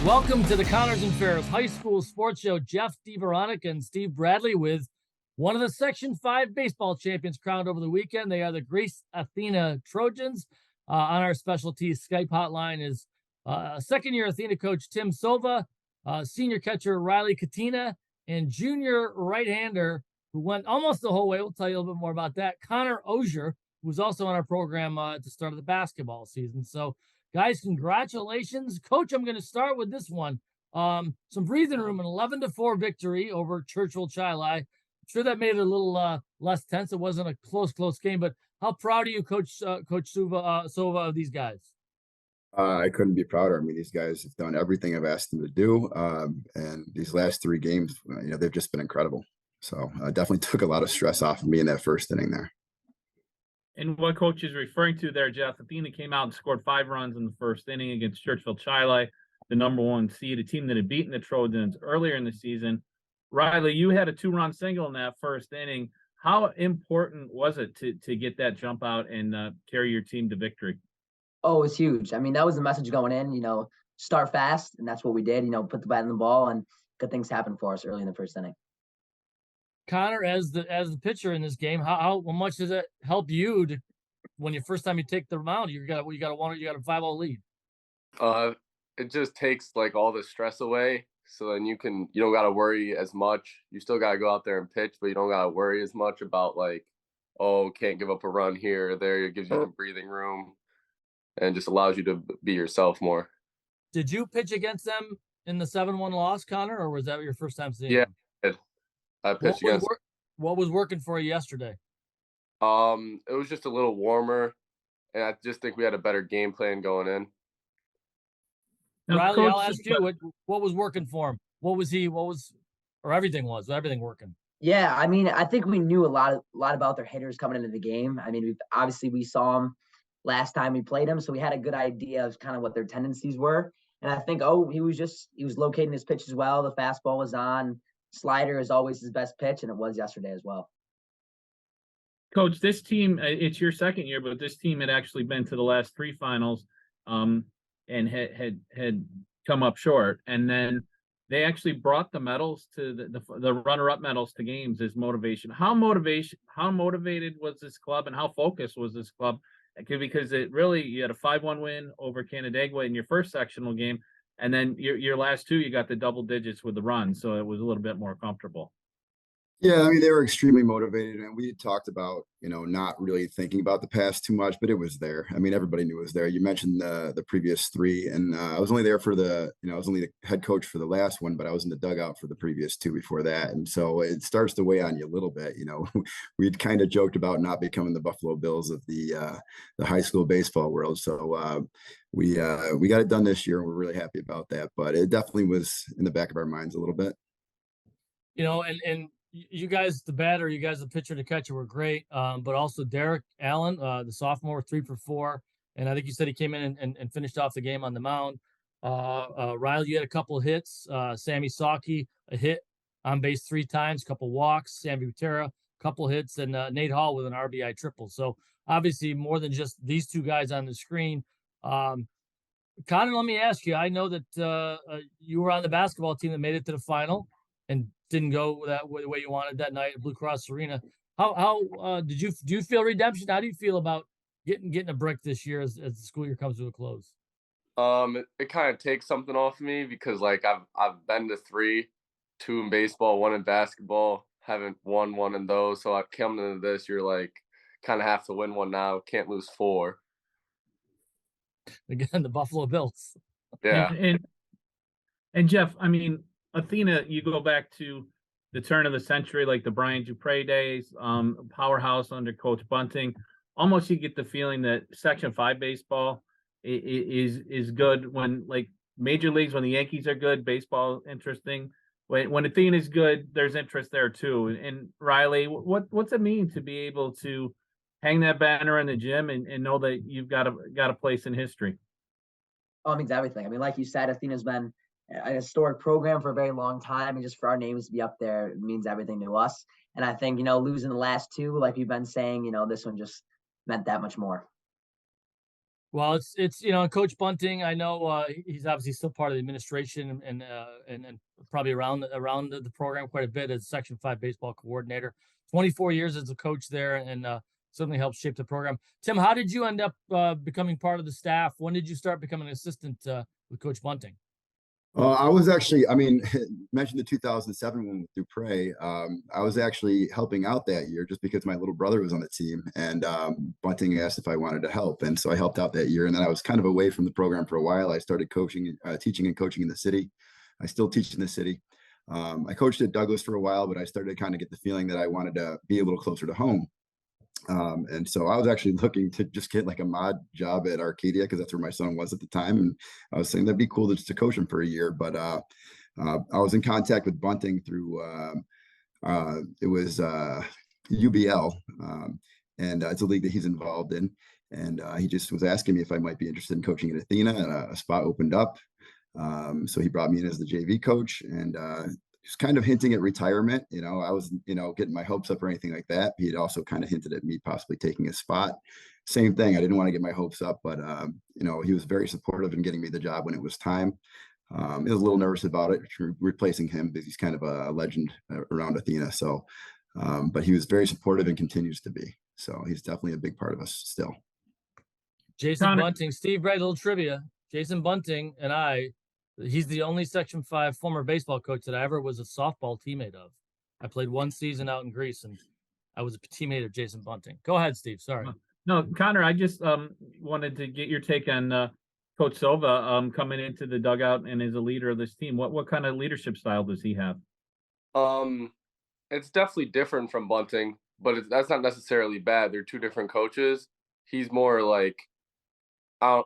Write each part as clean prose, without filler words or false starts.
Welcome to the Connors and Ferris High School Sports Show. Jeff, DiVeronica and Steve Bradley with one of the Section V baseball champions crowned over the weekend. They are the Greece Athena Trojans. On our specialties Skype hotline is second-year Athena coach Tim Sova, senior catcher Riley Catena, and junior right-hander who went almost the whole way. We'll tell you a little bit more about that, Connor Osier, who's also on our program at the start of the basketball season. So, guys, congratulations. Coach, I'm going to start with this one. Some breathing room, an 11-4 victory over Churchill Chili. I'm sure that made it a little less tense. It wasn't a close game, but how proud are you, Coach Sova, of these guys? I couldn't be prouder. I mean, these guys have done everything I've asked them to do. And these last three games, they've just been incredible. So definitely took a lot of stress off of me in that first inning there. And what coach is referring to there, Jeff, Athena came out and scored 5 runs in the first inning against Churchill Chili, the #1 seed, a team that had beaten the Trojans earlier in the season. Riley, you had a 2-run single in that first inning. How important was it to get that jump out and carry your team to victory? Oh, it's huge. I mean, that was the message going in, start fast, and that's what we did, put the bat in the ball, and good things happened for us early in the first inning. Connor, as the pitcher in this game, how much does it help you when you first time you take the mound? You got a 5-0 lead. It just takes like all the stress away. So then you don't got to worry as much. You still got to go out there and pitch, but you don't got to worry as much about like, oh, can't give up a run here or there. It gives you some breathing room and just allows you to be yourself more. Did you pitch against them in the 7-1 loss, Connor, or was that your first time seeing them? Yeah, I pitched against. What was working for you yesterday? It was just a little warmer, and I just think we had a better game plan going in. Now, Riley, Coach, I'll ask you what was working for him. Everything working? Yeah, I mean, I think we knew a lot about their hitters coming into the game. I mean, we saw them last time we played them, so we had a good idea of kind of what their tendencies were. And I think, he was locating his pitch as well. The fastball was on. Slider is always his best pitch, and it was yesterday as well. Coach, this team, it's your second year, but this team had actually been to the last 3 finals and had come up short. And then they actually brought the medals to the runner-up medals to games as motivation. How motivated was this club, and how focused was this club? Because you had a 5-1 win over Canandaigua in your first sectional game. And then your last 2, you got the double digits with the run, so it was a little bit more comfortable. Yeah, I mean, they were extremely motivated, and we talked about, not really thinking about the past too much, but it was there. I mean, everybody knew it was there. You mentioned the previous 3, and I was only there for I was only the head coach for the last one, but I was in the dugout for the previous 2 before that. And so it starts to weigh on you a little bit. We'd kind of joked about not becoming the Buffalo Bills of the high school baseball world. So we got it done this year, and we're really happy about that. But it definitely was in the back of our minds a little bit. And you guys, the batter, you guys, the pitcher, the catcher were great. But also Derek Allen, the sophomore, 3 for 4. And I think you said he came in and finished off the game on the mound. Riley, you had a couple of hits. Sammy Saki, a hit on base 3 times, a couple walks. Sammy Butera, a couple hits, and Nate Hall with an RBI triple. So obviously more than just these 2 guys on the screen. Connor, let me ask you, I know that you were on the basketball team that made it to the final and didn't go the way you wanted that night at Blue Cross Arena. How do you feel redemption? How do you feel about getting a brick this year as the school year comes to a close? It kind of takes something off me because like I've been to 3, 2 in baseball, 1 in basketball, haven't won 1 in those. So I've come into this, you're like kind of have to win 1 now, can't lose 4. Again, the Buffalo Bills. Yeah. And Jeff, I mean, Athena, you go back to the turn of the century, like the Brian Dupre days, powerhouse under Coach Bunting. Almost you get the feeling that Section 5 baseball is good when like major leagues, when the Yankees are good, baseball interesting. When Athena is good, there's interest there too. And Riley, what's it mean to be able to hang that banner in the gym and know that you've got a place in history? Oh, it means everything. I mean, like you said, Athena's been a historic program for a very long time, and just for our names to be up there, it means everything to us. And I think, losing the last 2, like you've been saying, this one just meant that much more. Well, it's Coach Bunting. I know he's obviously still part of the administration and probably around the program quite a bit as Section 5 baseball coordinator. 24 years as a coach there, and certainly helped shape the program. Tim, how did you end up becoming part of the staff? When did you start becoming an assistant with Coach Bunting? I was actually, I mean, mentioned the 2007 one with Dupre. I was actually helping out that year just because my little brother was on the team, and Bunting asked if I wanted to help. And so I helped out that year. And then I was kind of away from the program for a while. I started coaching, teaching and coaching in the city. I still teach in the city. I coached at Douglas for a while, but I started to kind of get the feeling that I wanted to be a little closer to home. And so I was actually looking to just get like a mod job at Arcadia because that's where my son was at the time. And I was saying that'd be cool just to coach him for a year. But I was in contact with Bunting through it was UBL, and it's a league that he's involved in. And he just was asking me if I might be interested in coaching at Athena, and a spot opened up. So he brought me in as the JV coach, and just kind of hinting at retirement. I wasn't, getting my hopes up or anything like that. He had also kind of hinted at me possibly taking a spot. Same thing. I didn't want to get my hopes up, but he was very supportive in getting me the job when it was time. I was a little nervous about it, replacing him because he's kind of a legend around Athena. So, but he was very supportive and continues to be. So he's definitely a big part of us still. Jason Bunting, Steve Bradley, little trivia. Jason Bunting and he's the only Section 5 former baseball coach that I ever was a softball teammate of. I played one season out in Greece, and I was a teammate of Jason Bunting. Go ahead, Steve. Sorry. No, Connor, I just wanted to get your take on Coach Sova coming into the dugout and as a leader of this team. What kind of leadership style does he have? It's definitely different from Bunting, but that's not necessarily bad. They're two different coaches. He's more like, I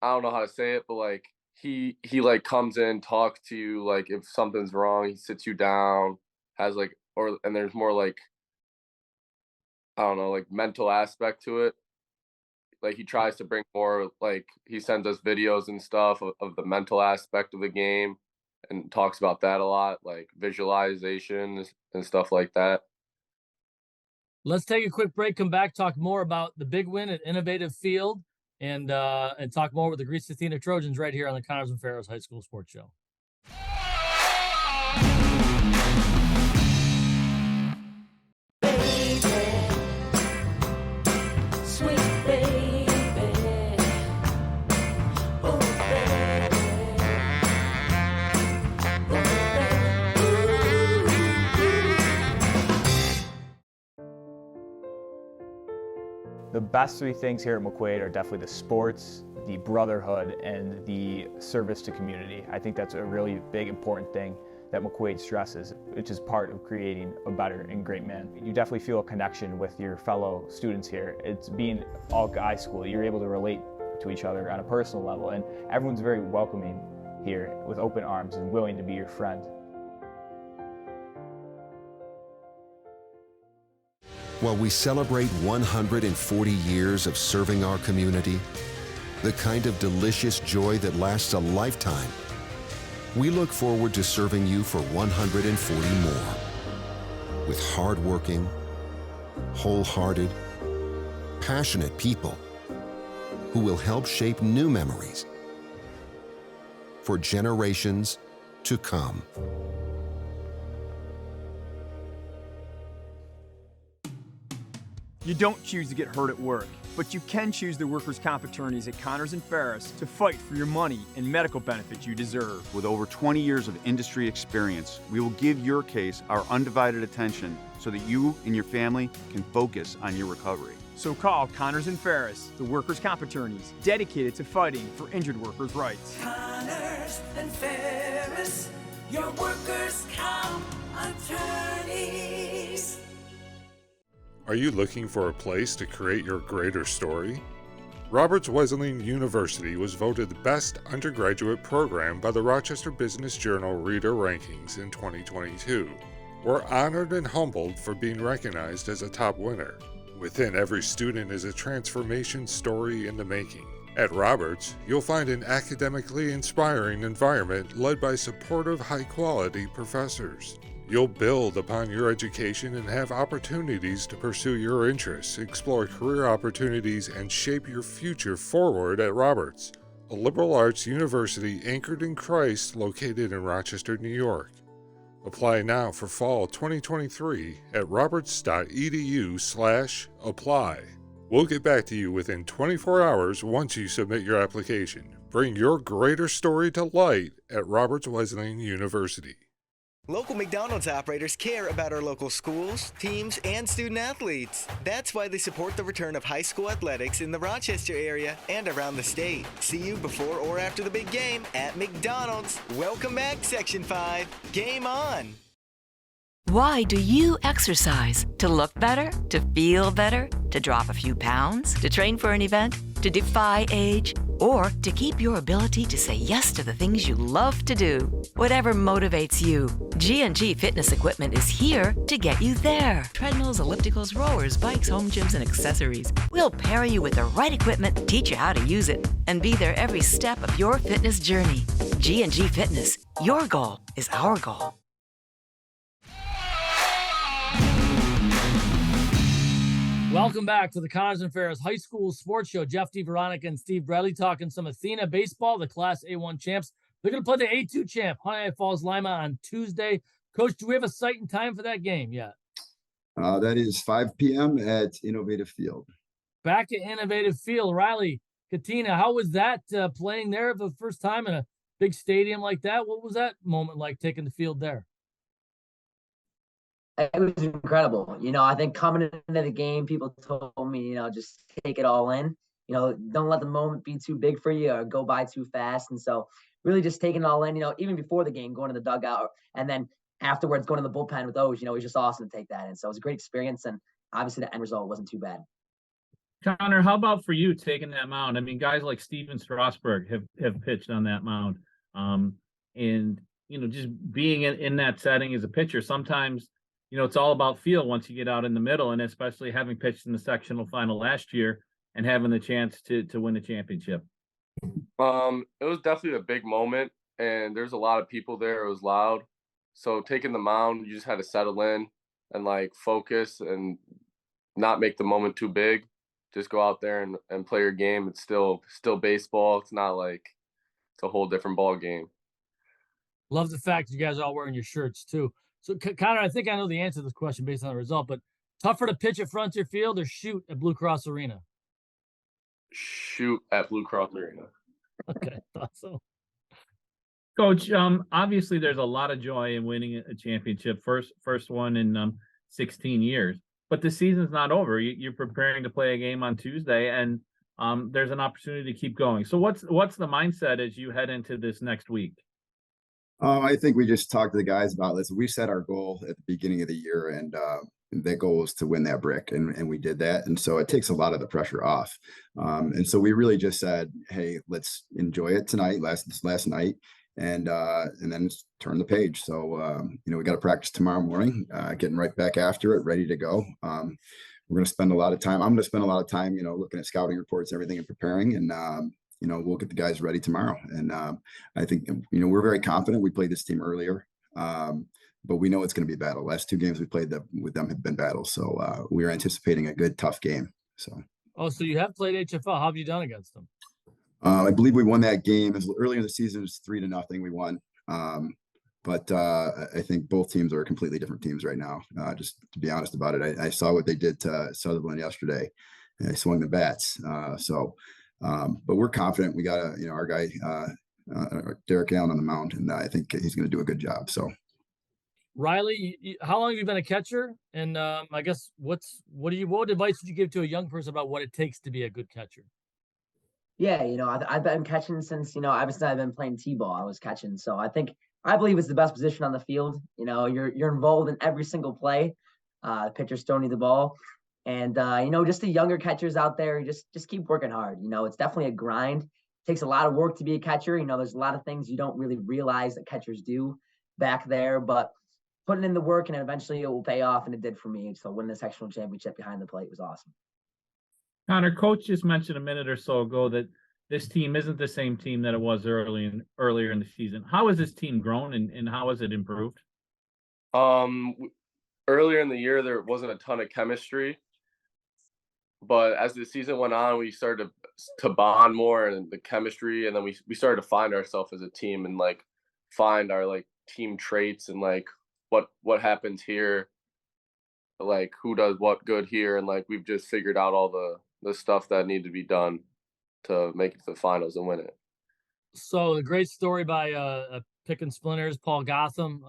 don't know how to say it, but like he like comes in, talks to you, like if something's wrong, he sits you down, has like, and there's more like, I don't know, like mental aspect to it. Like he tries to bring more, like he sends us videos and stuff of the mental aspect of the game and talks about that a lot, like visualizations and stuff like that. Let's take a quick break, come back, talk more about the big win at Innovative Field, and talk more with the Greece Athena Trojans right here on the Connors and Ferris High School Sports Show. The best three things here at McQuaid are definitely the sports, the brotherhood, and the service to community. I think that's a really big, important thing that McQuaid stresses, which is part of creating a better and great man. You definitely feel a connection with your fellow students here. It's being all guy school. You're able to relate to each other on a personal level, and everyone's very welcoming here with open arms and willing to be your friend. While we celebrate 140 years of serving our community, the kind of delicious joy that lasts a lifetime, we look forward to serving you for 140 more. With hardworking, wholehearted, passionate people who will help shape new memories for generations to come. You don't choose to get hurt at work, but you can choose the workers' comp attorneys at Connors and Ferris to fight for your money and medical benefits you deserve. With over 20 years of industry experience, we will give your case our undivided attention so that you and your family can focus on your recovery. So call Connors and Ferris, the workers' comp attorneys dedicated to fighting for injured workers' rights. Connors and Ferris, your workers' comp attorneys. Are you looking for a place to create your greater story? Roberts Wesleyan University was voted the best undergraduate program by the Rochester Business Journal Reader Rankings in 2022. We're honored and humbled for being recognized as a top winner. Within every student is a transformation story in the making. At Roberts, you'll find an academically inspiring environment led by supportive, high-quality professors. You'll build upon your education and have opportunities to pursue your interests, explore career opportunities, and shape your future forward at Roberts, a liberal arts university anchored in Christ located in Rochester, New York. Apply now for fall 2023 at roberts.edu/apply. We'll get back to you within 24 hours once you submit your application. Bring your greater story to light at Roberts Wesleyan University. Local McDonald's operators care about our local schools, teams, and student athletes. That's why they support the return of high school athletics in the Rochester area and around the state. See you before or after the big game at McDonald's. Welcome back, Section 5. Game on! Why do you exercise? To look better? To feel better? To drop a few pounds? To train for an event? To defy age? Or to keep your ability to say yes to the things you love to do? Whatever motivates you, G&G Fitness Equipment is here to get you there. Treadmills, ellipticals, rowers, bikes, home gyms, and accessories. We'll pair you with the right equipment, teach you how to use it, and be there every step of your fitness journey. G&G Fitness. Your goal is our goal. Welcome back to the Connors and Ferris High School Sports Show. Jeff DiVeronica and Steve Bradley talking some Athena baseball, the Class A1 champs. They're going to play the A2 champ, Honey Falls Lima, on Tuesday. Coach, do we have a site and time for that game yet? That is 5 p.m. at Innovative Field. Back at Innovative Field. Riley Catena, how was that playing there for the first time in a big stadium like that? What was that moment like taking the field there? It was incredible. I think coming into the game, people told me, just take it all in. Don't let the moment be too big for you or go by too fast. And so really just taking it all in, even before the game, going to the dugout and then afterwards going to the bullpen with those, it was just awesome to take that in. So it was a great experience. And obviously the end result wasn't too bad. Connor, how about for you taking that mound? I mean, guys like Steven Strasburg have pitched on that mound. And, just being in that setting as a pitcher, sometimes, it's all about feel once you get out in the middle, and especially having pitched in the sectional final last year and having the chance to win the championship. It was definitely a big moment, and there's a lot of people there. It was loud. So taking the mound, you just had to settle in and focus and not make the moment too big. Just go out there and play your game. It's still baseball. It's not it's a whole different ball game. Love the fact you guys are all wearing your shirts too. So, Connor, I think I know the answer to this question based on the result, but tougher to pitch at Frontier Field or shoot at Blue Cross Arena? Shoot at Blue Cross Arena. Okay, thought so. Coach, obviously there's a lot of joy in winning a championship, first one in 16 years, but the season's not over. You're preparing to play a game on Tuesday, and there's an opportunity to keep going. So what's the mindset as you head into this next week? I think we just talked to the guys about this. We set our goal at the beginning of the year, and that goal was to win that brick, and we did that. And so it takes a lot of the pressure off. And so we really just said, hey, let's enjoy it tonight, last night, and then turn the page. So, we got to practice tomorrow morning, getting right back after it, ready to go. We're going to spend a lot of time. I'm going to spend a lot of time, looking at scouting reports, everything, and preparing, and we'll get the guys ready tomorrow. And I think, we're very confident. We played this team earlier, but we know it's going to be a battle. Last two games we played with them have been battles. So we're anticipating a good, tough game. So you have played HFL. How have you done against them? I believe we won that game. Earlier in the season, it was 3-0. We won. But I think both teams are completely different teams right now. Just to be honest about it, I saw what they did to Sutherland yesterday, and they swung the bats. But we're confident. We got our guy, Derek Allen on the mound, and I think he's going to do a good job. So, Riley, how long have you been a catcher? And I guess what advice would you give to a young person about what it takes to be a good catcher? Yeah, I've been catching since, obviously I've been playing T-ball. I was catching. So I believe it's the best position on the field. You're involved in every single play. Pitchers throwing you the ball. And, just the younger catchers out there, just keep working hard. It's definitely a grind. It takes a lot of work to be a catcher. There's a lot of things you don't really realize that catchers do back there, but putting in the work and eventually it will pay off. And it did for me. So winning the sectional championship behind the plate was awesome. Connor, Coach just mentioned a minute or so ago that this team isn't the same team that it was earlier in the season. How has this team grown and how has it improved? Earlier in the year, there wasn't a ton of chemistry, but as the season went on, we started to bond more and the chemistry, and then we started to find ourselves as a team and like find our like team traits and like what happens here, like who does what good here, and like we've just figured out all the stuff that need to be done to make it to the finals and win it. So a great story by Picking Splinters, Paul Gotham,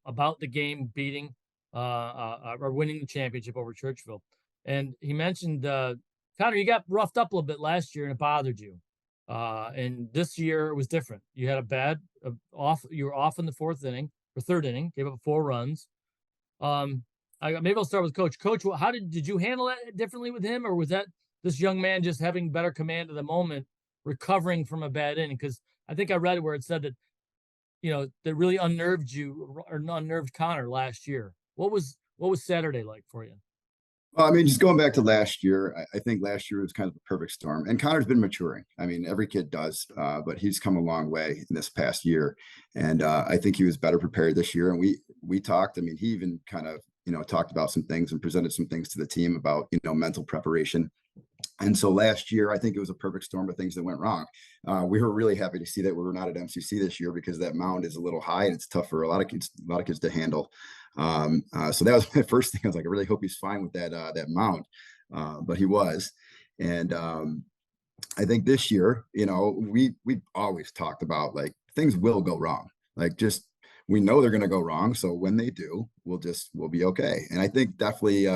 about the game beating or winning the championship over Churchville. And he mentioned, Connor, you got roughed up a little bit last year and it bothered you. And this year it was different. You had a bad you were off in the third inning, gave up 4 runs. Maybe I'll start with Coach. Coach, how did you handle that differently with him, or was that this young man just having better command of the moment, recovering from a bad inning? Because I think I read where it said that, that really unnerved you or unnerved Connor last year. What was Saturday like for you? Well, I mean, just going back to last year, I think last year was kind of a perfect storm. And Connor's been maturing. I mean, every kid does, but he's come a long way in this past year. And I think he was better prepared this year. And we talked. I mean, he even kind of, talked about some things and presented some things to the team about, mental preparation. And so last year, I think it was a perfect storm of things that went wrong. We were really happy to see that we were not at MCC this year because that mound is a little high and it's tough for a lot of kids to handle. So that was my first thing. I was like, I really hope he's fine with that mound. But he was. And I think this year, we always talked about like things will go wrong. Like we know they're going to go wrong. So when they do, we'll be okay. And I think definitely,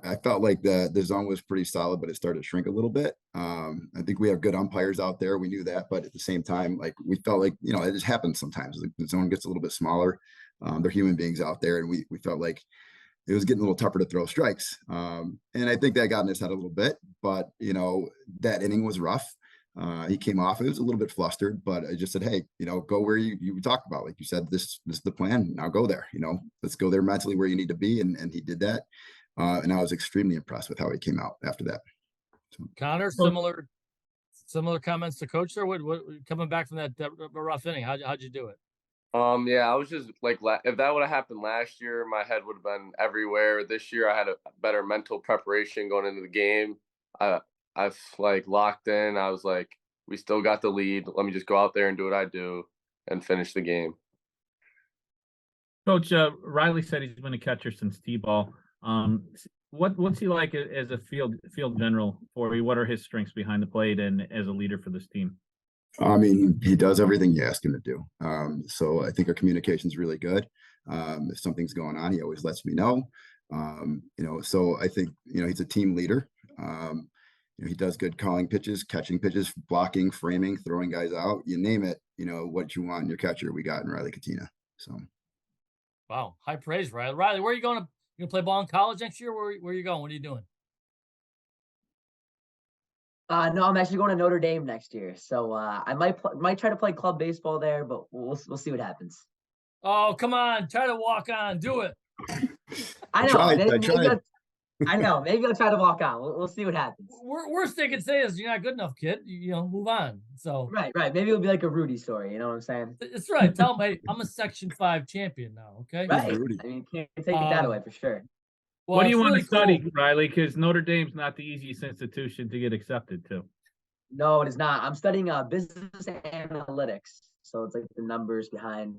I felt like the zone was pretty solid, but it started to shrink a little bit. I think we have good umpires out there. We knew that, but at the same time, like we felt like, it just happens sometimes. The zone gets a little bit smaller. They're human beings out there. And we felt like it was getting a little tougher to throw strikes. And I think that got in his head a little bit, but that inning was rough. He came off, it was a little bit flustered, but I just said, hey, go where you talked about. Like you said, this is the plan. Now go there, let's go there mentally where you need to be. And he did that. And I was extremely impressed with how he came out after that. So. Connor, similar comments to Coach there. What coming back from that rough inning? How'd you do it? Yeah, I was just like, if that would have happened last year, my head would have been everywhere. This year, I had a better mental preparation going into the game. I've like locked in. I was like, we still got the lead. Let me just go out there and do what I do and finish the game. Coach, Riley said he's been a catcher since T-ball. What's he like as a field general for you? What are his strengths behind the plate and as a leader for this team? I mean, he does everything you ask him to do. So I think our communication is really good. If something's going on, he always lets me know. So I think, he's a team leader. He does good calling pitches, catching pitches, blocking, framing, throwing guys out. You name it, what you want in your catcher, we got in Riley Catena. So. Wow. High praise, Riley. Riley, where are you going to? You gonna play ball in college next year? Where are you going? What are you doing? No, I'm actually going to Notre Dame next year. So I might try to play club baseball there, but we'll see what happens. Oh, come on. Try to walk on. Do it. I know. I know. Maybe I'll try to walk on. We'll see what happens. Worst they can say is you're not good enough, kid. Move on. So right. Maybe it'll be like a Rudy story. You know what I'm saying? It's right. Tell them, hey, I'm a Section 5 champion now. Okay. Right. I mean, can't take it that away for sure. Well, what do you want to study, Riley? Because Notre Dame's not the easiest institution to get accepted to. No, it is not. I'm studying business analytics. So it's like the numbers behind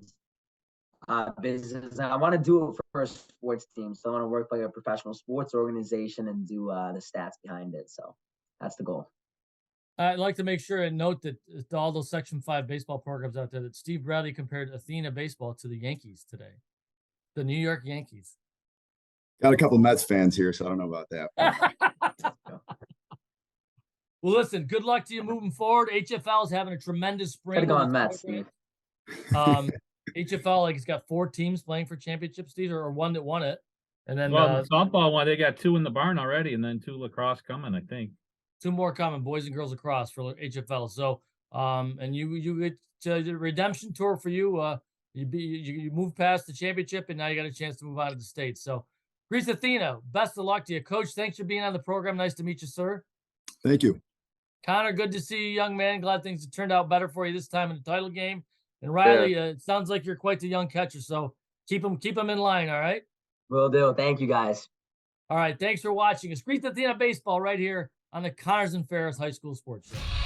business. And I want to do it for a sports team. So I want to work like a professional sports organization and do the stats behind it. So that's the goal. I'd like to make sure and note that to all those Section 5 baseball programs out there that Steve Bradley compared Athena baseball to the Yankees today. The New York Yankees. Got a couple Mets fans here, so I don't know about that. Well, listen, good luck to you moving forward. HFL is having a tremendous spring. Could have gone Mets, Steve. HFL, it's got 4 teams playing for championship, Steve, or one that won it. And then softball one, they got 2 in the barn already, and then 2 lacrosse coming, I think. 2 more coming, boys and girls lacrosse for HFL. So, and you get the redemption tour for you. You move past the championship, and now you got a chance to move out of the state. So, Greece Athena, best of luck to you, Coach. Thanks for being on the program. Nice to meet you, sir. Thank you. Connor, good to see you, young man. Glad things have turned out better for you this time in the title game. And Riley, it sounds like you're quite the young catcher. So Keep them in line. All right. Will do. Thank you, guys. All right. Thanks for watching. It's Greece Athena Baseball right here on the Connors and Ferris High School Sports Show.